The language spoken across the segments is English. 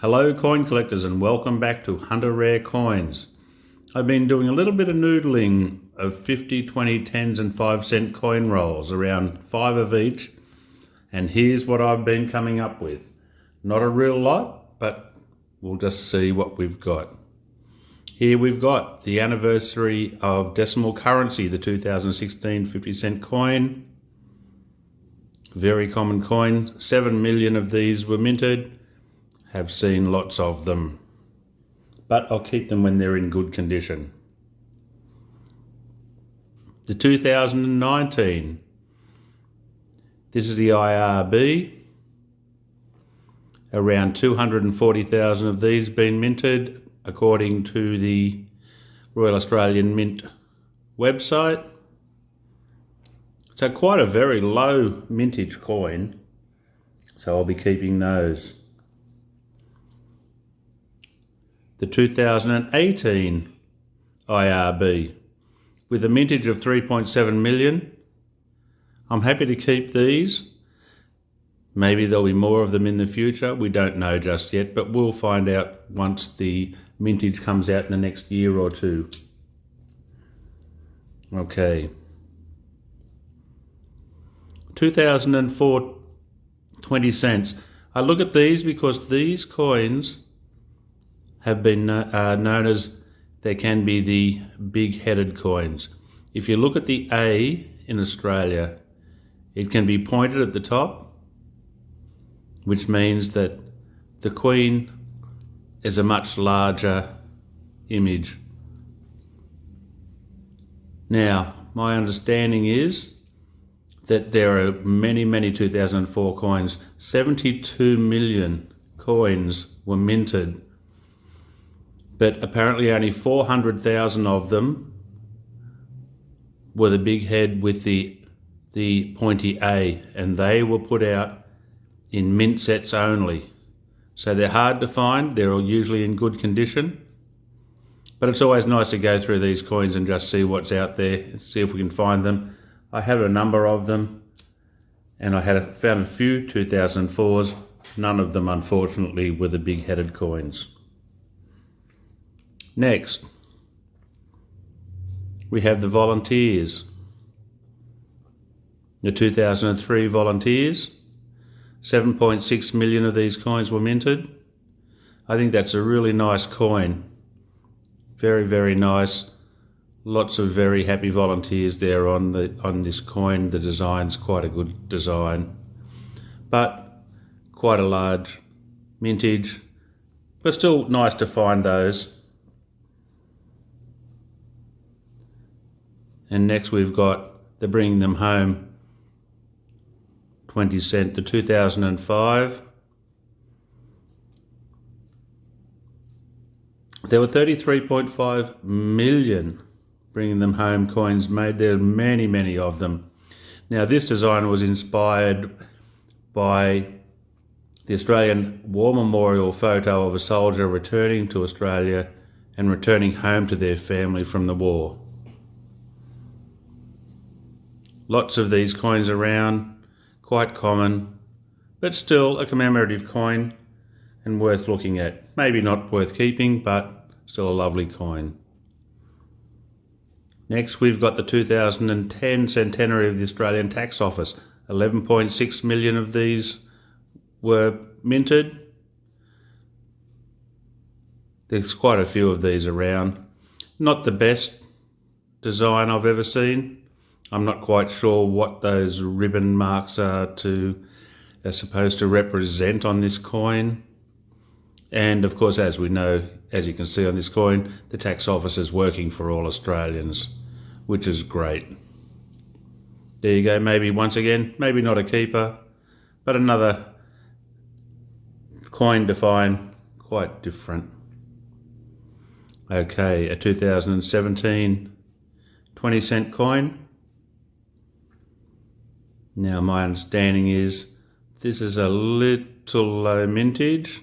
Hello coin collectors and welcome back to Hunter Rare Coins. I've been doing a little bit of noodling of 50, 20, 10s and 5-cent coin rolls, around 5 of each, and here's what I've been coming up with. Not a real lot, but we'll just see what we've got. Here we've got the anniversary of decimal currency, the 2016 50-cent coin. Very common coin. 7 million of these were minted. Have seen lots of them, but I'll keep them when they're in good condition. The 2019, this is the IRB, around 240,000 of these been minted according to the Royal Australian Mint website. So quite a very low mintage coin, so I'll be keeping those. The 2018 IRB with a mintage of 3.7 million. I'm happy to keep these. Maybe there'll be more of them in the future. We don't know just yet, but we'll find out once the mintage comes out in the next year or two. Okay. 2004 20 cents. I look at these because these coins have been known as, they can be the big-headed coins. If you look at the A in Australia, it can be pointed at the top, which means that the Queen is a much larger image. Now, my understanding is that there are many, many 2004 coins. 72 million coins were minted, but apparently only 400,000 of them were the big head with the pointy A, and they were put out in mint sets only. So they're hard to find, they're usually in good condition, but it's always nice to go through these coins and just see what's out there, see if we can find them. I have a number of them, and I found a few 2004s, none of them unfortunately were the big-headed coins. Next, we have the Volunteers. The 2003 Volunteers, 7.6 million of these coins were minted. I think that's a really nice coin. Very, very nice. Lots of very happy volunteers there on this coin. The design's quite a good design, but quite a large mintage, but still nice to find those. And next we've got the Bringing Them Home 20 cent, the 2005. There were 33.5 million Bringing Them Home coins made. There are many, many of them. Now this design was inspired by the Australian War Memorial photo of a soldier returning to Australia and returning home to their family from the war. Lots of these coins around, quite common, but still a commemorative coin and worth looking at. Maybe not worth keeping, but still a lovely coin. Next, we've got the 2010 Centenary of the Australian Tax Office. 11.6 million of these were minted. There's quite a few of these around. Not the best design I've ever seen. I'm not quite sure what those ribbon marks are supposed to represent on this coin. And of course, as we know, as you can see on this coin, the tax office is working for all Australians, which is great. There you go, maybe once again, maybe not a keeper, but another coin to find, quite different. Okay, a 2017 20 cent coin. Now my understanding is this is a little low mintage.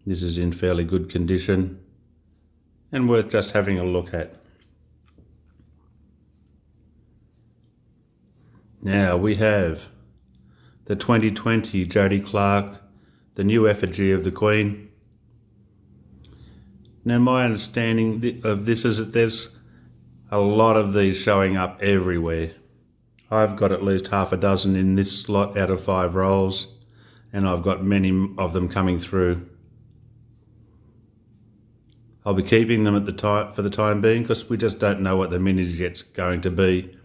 This is in fairly good condition and worth just having a look at. Now we have the 2020 Jody Clark the new effigy of the Queen. Now my understanding of this is that there's a lot of these showing up everywhere. I've got at least half a dozen in this lot out of 5 rolls, and I've got many of them coming through. I'll be keeping them for the time being, because we just don't know what the mintage yet's going to be.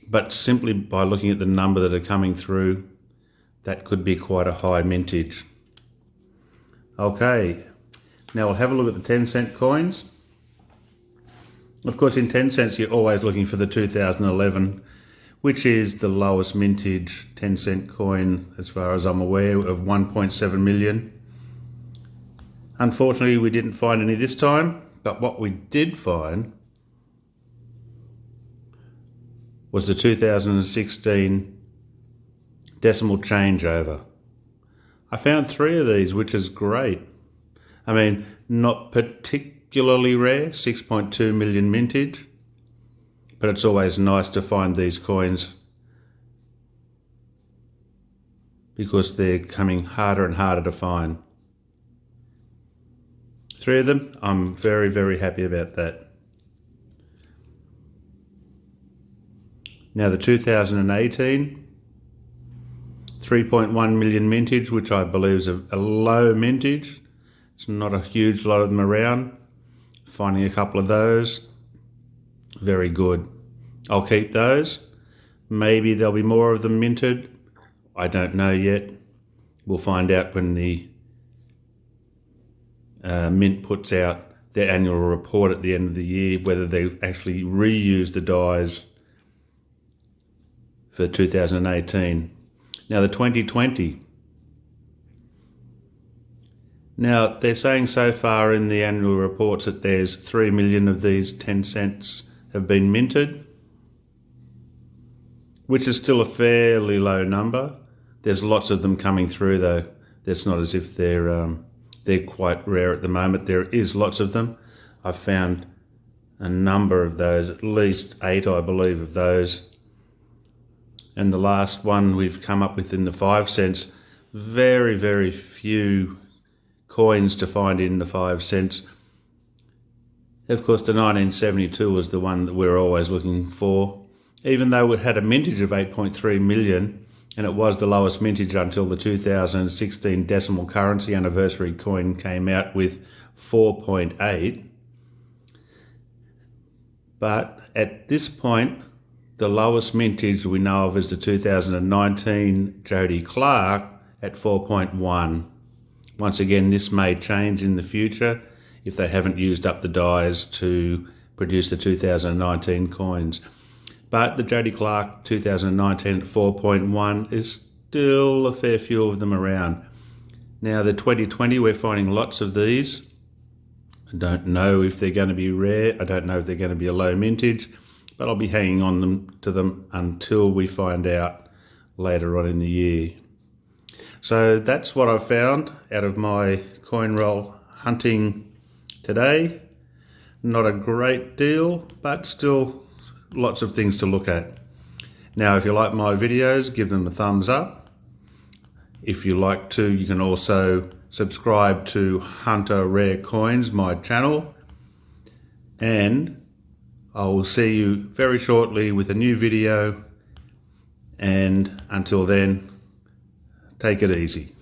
But simply by looking at the number that are coming through, that could be quite a high mintage. Okay, now we'll have a look at the 10-cent coins. Of course, in 10 cents, you're always looking for the 2011, which is the lowest mintage 10-cent coin, as far as I'm aware, of 1.7 million. Unfortunately, we didn't find any this time, but what we did find was the 2016 decimal changeover. I found 3 of these, which is great. I mean, not particularly rare, 6.2 million mintage, but it's always nice to find these coins because they're coming harder and harder to find. 3 of them, I'm very, very happy about that. Now the 2018, 3.1 million mintage, which I believe is a low mintage. It's not a huge lot of them around. Finding a couple of those, very good. I'll keep those. Maybe there'll be more of them minted. I don't know yet. We'll find out when the Mint puts out their annual report at the end of the year, whether they've actually reused the dies for 2018. Now the 2020. Now they're saying so far in the annual reports that there's 3 million of these 10 cents have been minted, which is still a fairly low number. There's lots of them coming through though. It's not as if they're quite rare at the moment. There is lots of them. I've found a number of those, at least 8 I believe of those. And the last one we've come up with in the 5 cents, very, very few coins to find in the 5 cents. Of course, the 1972 was the one that we're always looking for, even though it had a mintage of 8.3 million, and it was the lowest mintage until the 2016 decimal currency anniversary coin came out with 4.8. But at this point, the lowest mintage we know of is the 2019 Jody Clark at 4.1. Once again, this may change in the future if they haven't used up the dies to produce the 2019 coins. But the Jody Clark 2019 at 4.1 is still a fair few of them around. Now the 2020, we're finding lots of these. I don't know if they're going to be rare. I don't know if they're going to be a low mintage, but I'll be hanging on to them until we find out later on in the year. So that's what I've found out of my coin roll hunting today. Not a great deal, but still lots of things to look at. Now, if you like my videos, give them a thumbs up. If you like to, you can also subscribe to Hunter Rare Coins, my channel. And I will see you very shortly with a new video. And until then, take it easy.